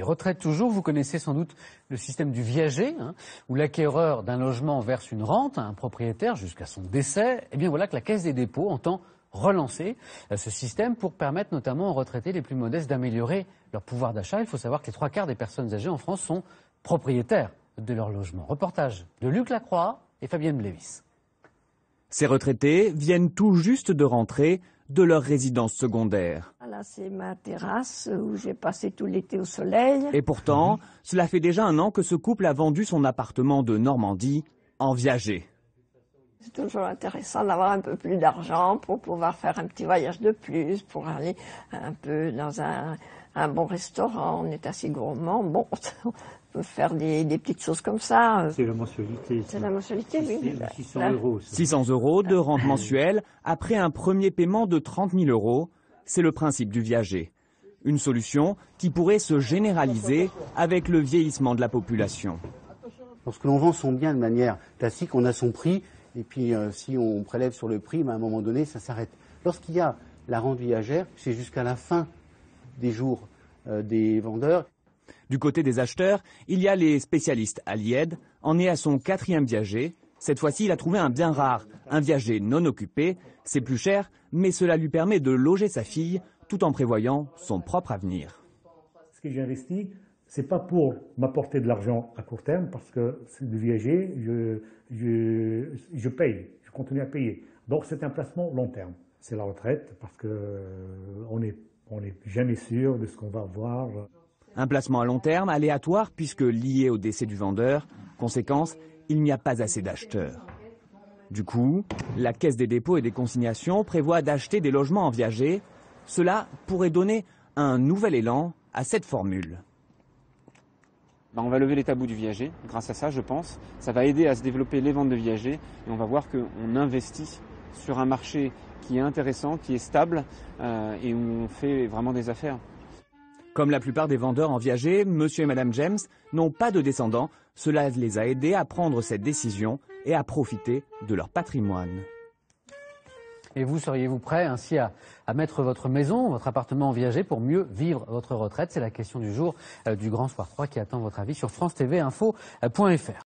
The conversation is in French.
retraites toujours, vous connaissez sans doute le système du viager, où l'acquéreur d'un logement verse une rente à un propriétaire jusqu'à son décès. Eh bien voilà que la Caisse des dépôts entend relancer ce système pour permettre notamment aux retraités les plus modestes d'améliorer leur pouvoir d'achat. Il faut savoir que les 3/4 des personnes âgées en France sont propriétaires de leur logement. Reportage de Luc Lacroix et Fabienne Blévis. Ces retraités viennent tout juste de rentrer de leur résidence secondaire. Là, c'est ma terrasse où j'ai passé tout l'été au soleil. Et pourtant, cela fait déjà 1 an que ce couple a vendu son appartement de Normandie en viager. C'est toujours intéressant d'avoir un peu plus d'argent pour pouvoir faire un petit voyage de plus, pour aller un peu dans un bon restaurant. On est assez gourmand. Bon, on peut faire des petites choses comme ça. C'est la mensualité. C'est la mensualité, oui. 600 euros. 600 € de rente mensuelle après un premier paiement de 30 000 €. C'est le principe du viager. Une solution qui pourrait se généraliser avec le vieillissement de la population. Lorsque l'on vend son bien de manière classique, on a son prix. Et puis, si on prélève sur le prix, à un moment donné, ça s'arrête. Lorsqu'il y a la rente viagère, c'est jusqu'à la fin des jours des vendeurs. Du côté des acheteurs, il y a les spécialistes. Alied en est à son 4e viager. Cette fois-ci, il a trouvé un bien rare, un viager non occupé. C'est plus cher, mais cela lui permet de loger sa fille tout en prévoyant son propre avenir. Ce que j'ai investi, c'est pas pour m'apporter de l'argent à court terme, parce que c'est du viager, je paye, je continue à payer. Donc c'est un placement long terme. C'est la retraite, parce qu'on n'est jamais sûr de ce qu'on va avoir. Un placement à long terme aléatoire puisque lié au décès du vendeur. Conséquence, il n'y a pas assez d'acheteurs. Du coup, la Caisse des dépôts et des consignations prévoit d'acheter des logements en viager. Cela pourrait donner un nouvel élan à cette formule. On va lever les tabous du viager grâce à ça, je pense. Ça va aider à se développer les ventes de viagers et on va voir qu'on investit sur un marché qui est intéressant, qui est stable et où on fait vraiment des affaires. Comme la plupart des vendeurs en viager, monsieur et madame James n'ont pas de descendants. Cela les a aidés à prendre cette décision et à profiter de leur patrimoine. Et vous, seriez-vous prêt ainsi à mettre votre maison, votre appartement en viager pour mieux vivre votre retraite? C'est la question du jour du Grand Soir 3 qui attend votre avis sur francetvinfo.fr.